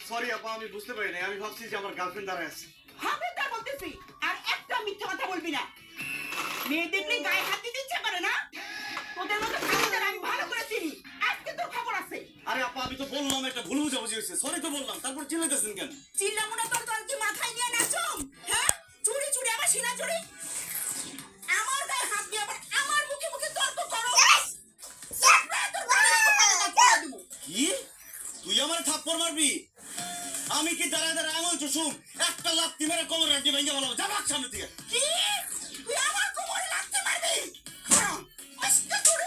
Sorry আপা, আমি বুঝতে পারি না। আমি ভাবছি যে আমার গার্লফ্রেন্ড দাঁড়ায় আছে। খবরদার বলতেছি, আর একটা মিথ্যা কথা বলবি না। মেয়ে দেখলে গায়ে হাত দিতে ইচ্ছা করে না? তোদের মতো খারাপদের আমি ভালো করে চিনি। আজকে তোর খবর আছে। আরে আপা, আমি তো বললাম একটা ভুল বুঝাবুঝি হয়েছে, সরি তো বললাম, তারপর চিল্লাইতেছেন কেন? চিল্লামু না তোর কি মাথায় নিয়ে নাচুম? হ্যাঁ, চুরি চুরি আমার সিনা চুরি। আমার গায়ে হাত দিয়ে আবার আমার মুখে মুখে তর্ক করো। কি তুই আমার থাপ্পড় মারবি? আমি কি দাঁড়ায় দাঁড়ায় আঙুল চুষুম? একটা লাথি মেরে কোমরে আঁটি ভেঙে বলো, যা ভাগ সামনে থেকে। কি তুই আমার কোমরে লাগতে পারবি? আজকে তোর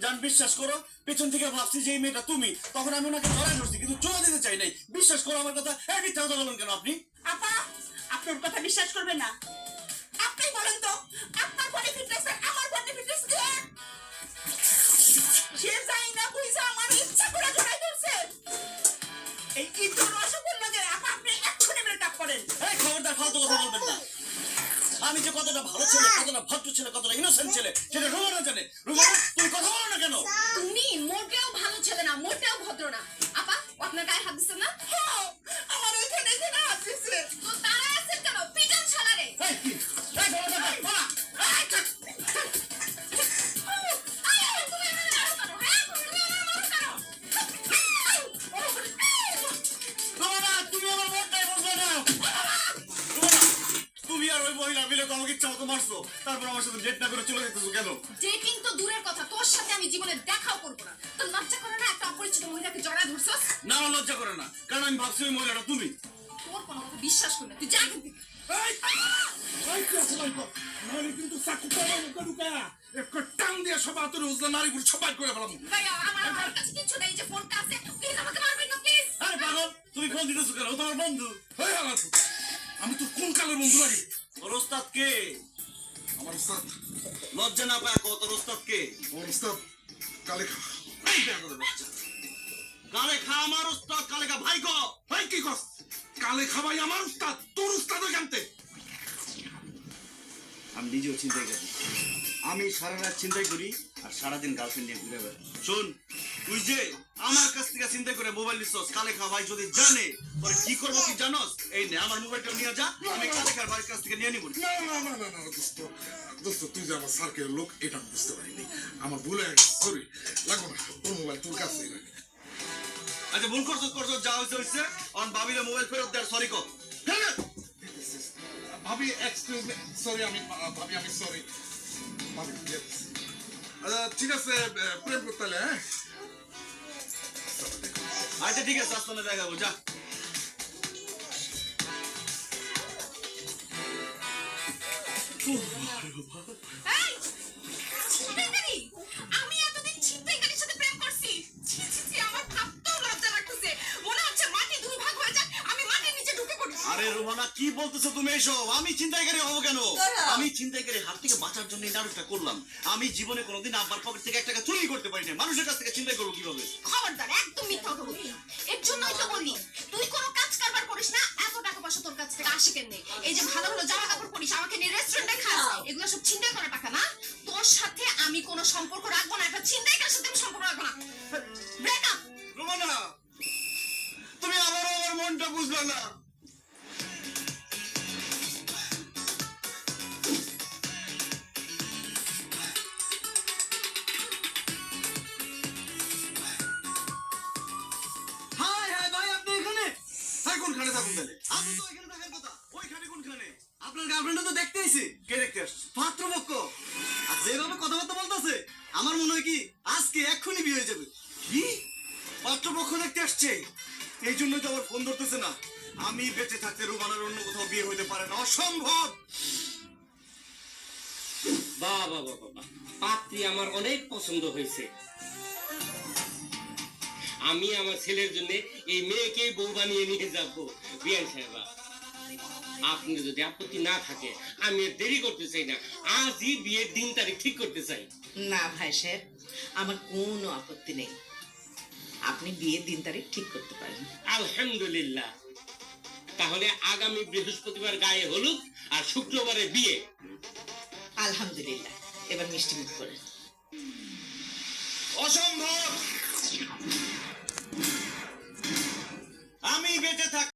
আমি বিশ্বাস করো, পেছন থেকে ভাবছি যে এই মেয়েটা তুমি, তখন আমি ওনাকে ধরাই ধরছি, কিন্তু চলে দিতে চাই নাই। বিশ্বাস করো আমার কথা। এই মিথ্যা কথা বলেন কেন আপনি? আপা, আপনার কথা বিশ্বাস করবেন না। আপনি বলেন তো, আপনার বডি ফিটনেস আর আমার বডি ফিটনেস কি এক? সে যাই না বুঝা আমার ইচ্ছা করে জড়াই ধরছে। এই ইঁদুর রসগোল্লাদের আপা আপনি এক্ষুনি ব্রেকআপ করেন। এই খবরদার ফালতু কথা বলবেন না। আমি যে কতটা ভালো ছেলে, কতটা ভদ্র ছেলে, কতটা ইনোসেন্ট ছেলে, সেটা রুমানা জানে। রুমানা, তুমি কথা বলো না কেন? তুমি মোটেও ভালো ছেলে না, মোটেও ভদ্র না। আপা, আপনার গায়ে হাত দিচ্ছেন না? হ্যাঁ, আমার ওইখানে এখানে হাত দিচ্ছে। তো দাঁড়ায় আছেন কেন? পিটান শালারে। এই কি? এই বলো না, বলা। রুমানা, তুমি আমার মনটাই বুঝবে না। রুমানা, তুমি আর ওই মহিলা মিলে তো আমাকে ইচ্ছা মতো মারছো, তারপর আমার সাথে ডেট না করে চলে যেতেছো কেন? ডেটিং তো দূরের কথা, তোর সাথে আমি জীবনে দেখাও করবো না। তো লজ্জা করে না একটা অপরিচিত মহিলাকে জড়ায় ধরছস? না, আমার লজ্জা করে না, কারণ আমি ভাবছি ওই মহিলাটা তুমি। তোর কোনো কথা বিশ্বাস করি না, তুই যা এখান থেকে। ভাইয়া, আমার কাছে কিচ্ছু নেই, যে ফোনটা আছে, প্লিজ আমাকে মারবেন না, প্লিজ। আরে পাগল, তুমি ফোন দিতেছো কেন? ও তোমার বন্ধু। আমি তোর কোন কালের বন্ধু লাগে? ওর ওস্তাদ কে? আমার উস্তাদ, লজ্জা না পায় কত? তোর ওস্তাদ কে? আমার উস্তাদ কালে খা। এই বেয়াদবের বাচ্চা। কালে খা আমার ওস্তাদ, কালে খা ভাই কো। ভাই কি কস? কালে খাবাই আমার উস্তাদ, তোর উস্তাদ জানতে। আমি নিজেও চিন্তাই করি। আমি সারা রাত চিন্তাই করি আর সারাদিন গার্লফ্রেন্ড নিয়ে ঘুরে বেড়াই। শোন, তুই যে আমার কাছ থেকে চিন্তা করে মোবাইল নিছস, কালে খা ভাই যদি জানে তোর কি করবো তুই জানোস? এই নে আমার মোবাইলটা নিয়ে যা, আমি কালে খার ভাইয়ের কাছ থেকে নিয়ে নিব। না না না না না দোস্ত, দোস্ত তুই যে আমার সার্কেলের লোক এটা আমি বুঝতে পারিনি। আমার ভুল হয়ে গেছে, সরি। লাগো না, তোর মোবাইল তোর কাছেই রাখি। আচ্ছা ভুল করছস, যা হয়েছে হয়েছে। অন ভাবিলে মোবাইল ফেরত দেয়, সরি কর। ফেরত। ভাবি এক্সকিউজ মি, সরি। আমি ভাবি, আমি সরি ভাবি। ঠিক আছে, প্রেম করতে হলে হ্যাঁ। আচ্ছা ঠিক আছে, আস্তানে দেখাবো, যা। এই, ছিনতাইকারী! আমি এতদিন ছিনতাইকারীর সাথে প্রেম করছি। ছি, ছি, ছি, আমার ভাবতেও লজ্জা লাগতেছে। মনে হচ্ছে মাটি দুই ভাগ হয়ে যাক, আমি মাটির নিচে ঢুকে পড়ি। আরে রোমানা, কি বলতেছো তুমি এসব? আমি ছিনতাইকারী হবো কেন? আমি ছিনতাইকারী হাত থেকে বাঁচার জন্য এই নাটকটা করলাম। আমি জীবনে কোনোদিন আব্বার পকেট থেকে 1 টাকা চুরি করতে পারি না। মানুষের কাছ থেকে ছিনতাই করবো কিভাবে? খবরদার, একদম মিথ্যা কথা বলবি না। এর জন্যই তো বলি, তুই কোনো কাজ কারবার করিস না, এত টাকা পয়সা তোর কাছ থেকে আসে কেন? এই যে ভালো ভালো জামা কাপড় পরিস, আমাকে নিয়ে রেস্টুরেন্টে খাস, এগুলো সব ছিনতাই করা টাকা না। তোর সাথে আমি কোনো সম্পর্ক রাখবো না, একটা ছিনতাইকারীর সাথে আমি সম্পর্ক রাখবো না। ব্রেকআপ। রোমানা, তুমি আবারও আমার মনটা বুঝলে না। কোনখানে থাকুন তাহলে? আপনি তো এখানে থাকার কথা, ওইখানে কোনখানে? আপনার গার্লফ্রেন্ড তো দেখতে আইছে। কে দেখতে আসছে? পাত্রপক্ষ। আর যেভাবে কথাবার্তা বলতেছে, আমার মনে হয় কি আজকে এক্ষুনি বিয়ে হয়ে যাবে। কি পাত্রপক্ষ দেখতে আসছে? এই জন্যই তো আবার ফোন ধরতেছে না। আমি বেঁচে থাকতে রুমানার অন্য কোথাও বিয়ে হইতে পারে না, অসম্ভব। বাহ বাহ বাহ বাহ, পাত্রী আমার অনেক পছন্দ হয়েছে। আমি আমার ছেলের জন্য এই মেয়েকে বউ বানিয়ে নিয়ে যাব। বিয়ান সাহেবা, আপনি যদি আপত্তি না থাকে আমি আর দেরি করতে চাই না, আজই বিয়ের দিন তারিখ ঠিক করতে চাই। না ভাই সাহেব, আমার কোনো আপত্তি নেই, আপনি বিয়ের দিন তারিখ ঠিক করতে পারেন। আলহামদুলিল্লাহ, তাহলে আগামী বৃহস্পতিবার গায়ে হলুদ আর শুক্রবারে বিয়ে। আলহামদুলিল্লাহ, এবার মিষ্টি মুখ করেন। অসম্ভব। আমি বেঁচে থাক